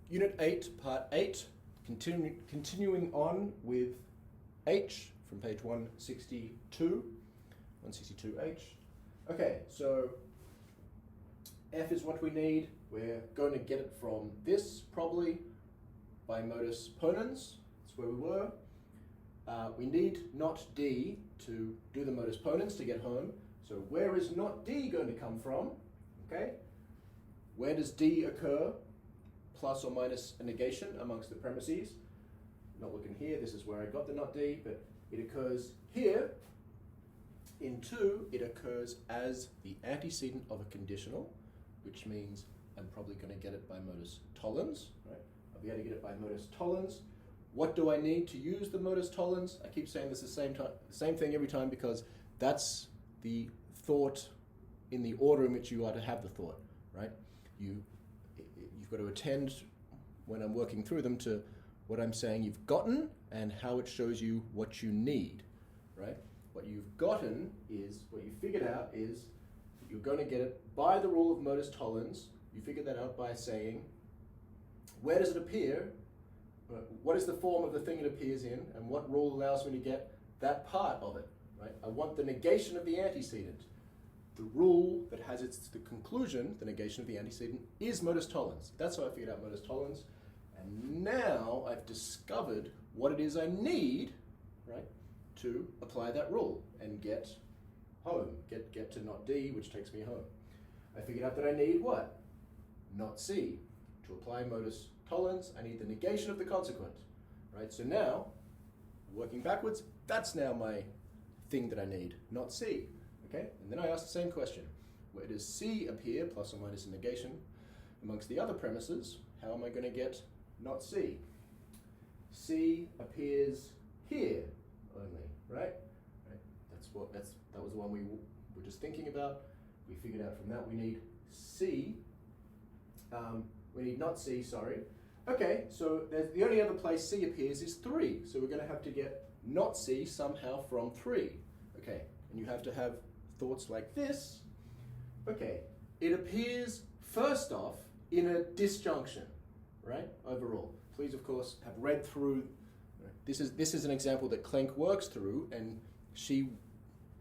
Unit 8, Part 8, continuing on with H from page 162, 162H. Okay, so F is what we need. We're going to get it from this, probably, by modus ponens. That's where we were. We need not D to do the modus ponens to get home. So where is not D going to come from? Okay, where does D occur? Plus or minus a negation amongst the premises. Not looking here, this is where I got the not D, but it occurs here. In 2, it occurs as the antecedent of a conditional, which means I'm probably going to get it by modus tollens. Right? I'll be able to get it by modus tollens. What do I need to use the modus tollens? I keep saying this the same thing every time because that's the thought in the order in which you are to have the thought. Right? You've got to attend when I'm working through them to what I'm saying you've gotten and how it shows you what you need, right? What you've gotten is, what you figured out is you're going to get it by the rule of modus tollens. You figured that out by saying, where does it appear? What is the form of the thing it appears in? And what rule allows me to get that part of it, right? I want the negation of the antecedent. The rule that has the conclusion, the negation of the antecedent, is modus tollens. That's how I figured out modus tollens. And now I've discovered what it is I need, right, to apply that rule and get home, get to not D, which takes me home. I figured out that I need what? Not C. To apply modus tollens, I need the negation of the consequent, right? So now, working backwards, that's now my thing that I need, not C. Okay, and then I ask the same question. Where does C appear, plus or minus a negation, amongst the other premises? How am I going to get not C? C appears here only, right? That was the one we were just thinking about. We figured out from that we need C. We need not C, sorry. Okay, so the only other place C appears is 3. So we're going to have to get not C somehow from 3. Okay, and you have to have thoughts like this. Okay, it appears first off in a disjunction, right? Overall, please of course have read through. This is an example that Klenk works through, and she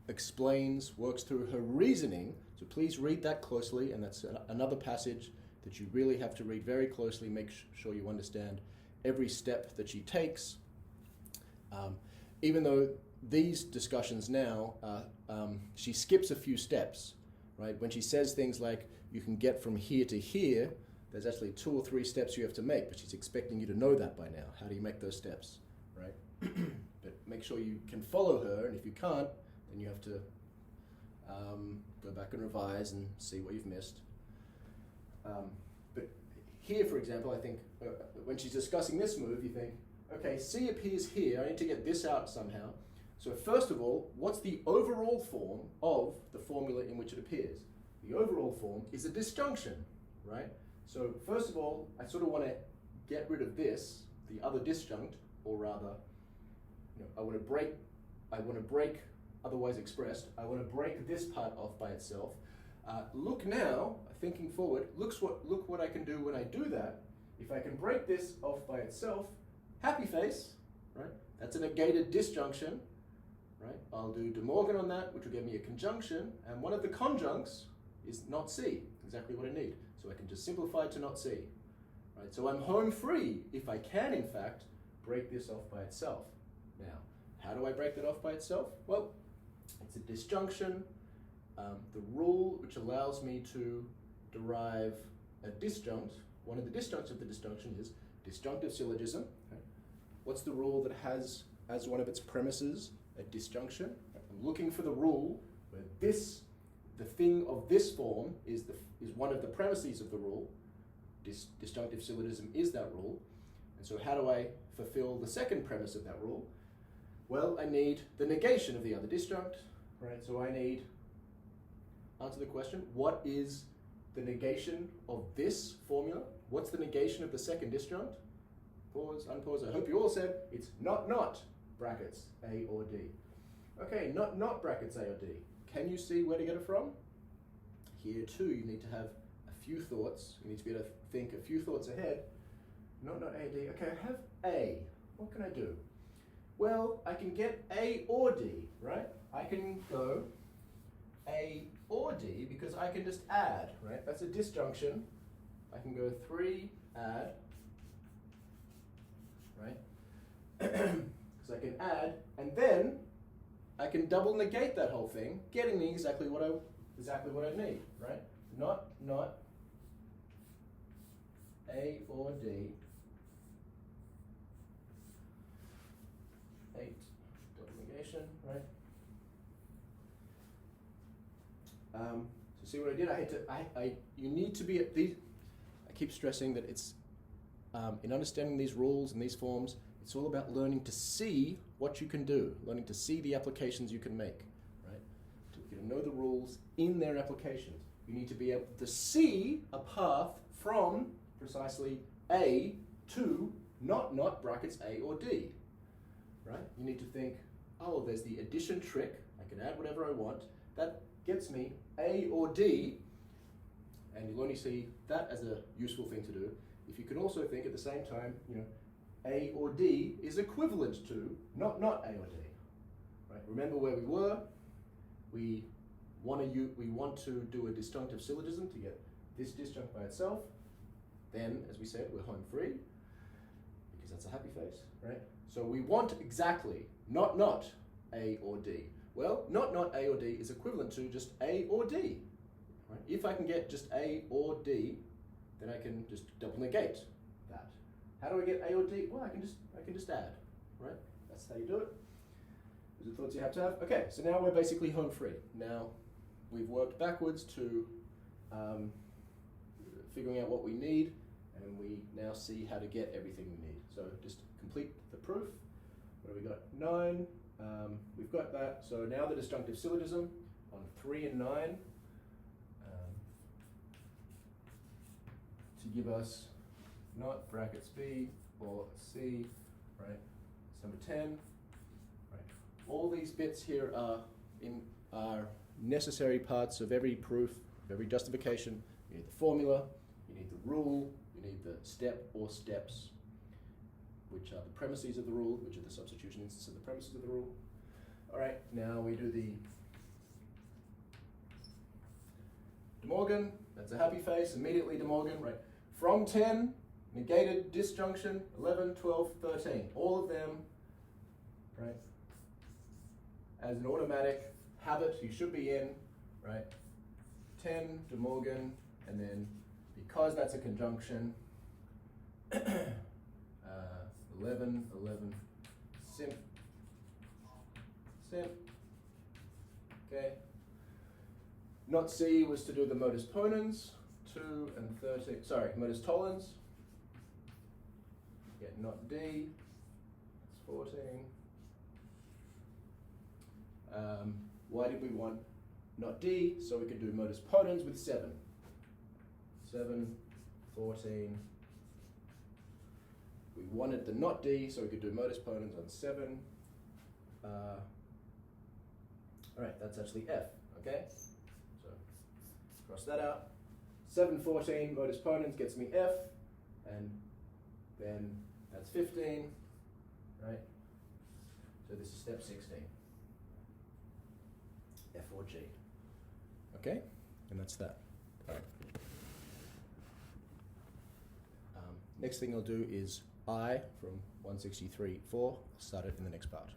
works through her reasoning. So please read that closely, and that's another passage that you really have to read very closely. Make sure you understand every step that she takes. Even though these discussions now, she skips a few steps, right? When she says things like, you can get from here to here, there's actually 2 or 3 steps you have to make, but she's expecting you to know that by now. How do you make those steps, right? But make sure you can follow her, and if you can't, then you have to go back and revise and see what you've missed. But here, for example, I think when she's discussing this move, you think, okay, C appears here, I need to get this out somehow. So first of all, what's the overall form of the formula in which it appears? The overall form is a disjunction, right? So first of all, I sort of want to get rid of this, the other disjunct, or rather, I want to break, otherwise expressed, I want to break this part off by itself. Look now, thinking forward, look what I can do when I do that. If I can break this off by itself, happy face, right? That's a negated disjunction. Right? I'll do De Morgan on that, which will give me a conjunction, and one of the conjuncts is not C, exactly what I need. So I can just simplify to not C. Right? So I'm home free if I can, in fact, break this off by itself. Now, how do I break that off by itself? Well, it's a disjunction. The rule which allows me to derive a disjunct, one of the disjuncts of the disjunction is disjunctive syllogism. Okay? What's the rule that has as one of its premises a disjunction? I'm looking for the rule where the thing of this form is one of the premises of the rule. Disjunctive syllogism is that rule. And so how do I fulfill the second premise of that rule? Well, I need the negation of the other disjunct, right? So I need, answer the question, what is the negation of this formula? What's the negation of the second disjunct? Pause, unpause. I hope you all said it's not brackets A or D. Okay, not brackets A or D. Can you see where to get it from? Here too, you need to have a few thoughts. You need to be able to think a few thoughts ahead. not A, D. Okay, I have A. What can I do? Well, I can get A or D, right? I can go A or D because I can just add, right? That's a disjunction. I can go 3, add, right? Because I can add, and then I can double negate that whole thing, getting me exactly what I need, right? Not A or D. 8, double negation, right? So see what I did? You need to be at these. I keep stressing that it's in understanding these rules and these forms. It's all about learning to see what you can do, learning to see the applications you can make, right? To know the rules in their applications. You need to be able to see a path from precisely A to not brackets A or D, right? You need to think, oh, there's the addition trick. I can add whatever I want. That gets me A or D, and you'll only see that as a useful thing to do. If you can also think at the same time, A or D is equivalent to not A or D, right? Remember where we were. We want to do a disjunctive syllogism to get this disjunct by itself. Then, as we said, we're home free because that's a happy face, right? So we want exactly not A or D. Well, not A or D is equivalent to just A or D. Right? If I can get just A or D, then I can just double negate that. How do I get A or D? Well, I can just add, right? That's how you do it. Those are thoughts you have to have. Okay, so now we're basically home free. Now we've worked backwards to figuring out what we need, and we now see how to get everything we need. So just complete the proof. What have we got? 9. We've got that. So now the disjunctive syllogism on 3 and 9 to give us not brackets B or C, right? It's number 10. Right. All these bits here are necessary parts of every proof, of every justification. You need the formula, you need the rule, you need the step or steps, which are the premises of the rule, which are the substitution instances of the premises of the rule. All right, now we do the De Morgan. That's a happy face, immediately De Morgan, right? From 10, negated disjunction, 11, 12, 13. All of them, right? As an automatic habit, you should be in, right? 10, De Morgan, and then because that's a conjunction, 11, simp, okay. Not C was to do the modus ponens, 2 and 13, sorry, modus tollens. Get not D, that's 14. Why did we want not D? So we could do modus ponens with 7. 7, 14. We wanted the not D, so we could do modus ponens on 7. All right, that's actually F, okay? So cross that out. 7, 14, modus ponens gets me F, and then that's 15, right? So this is step 16. F or G. Okay, and that's that. Next thing I'll do is I from 163.4. I'll start it in the next part.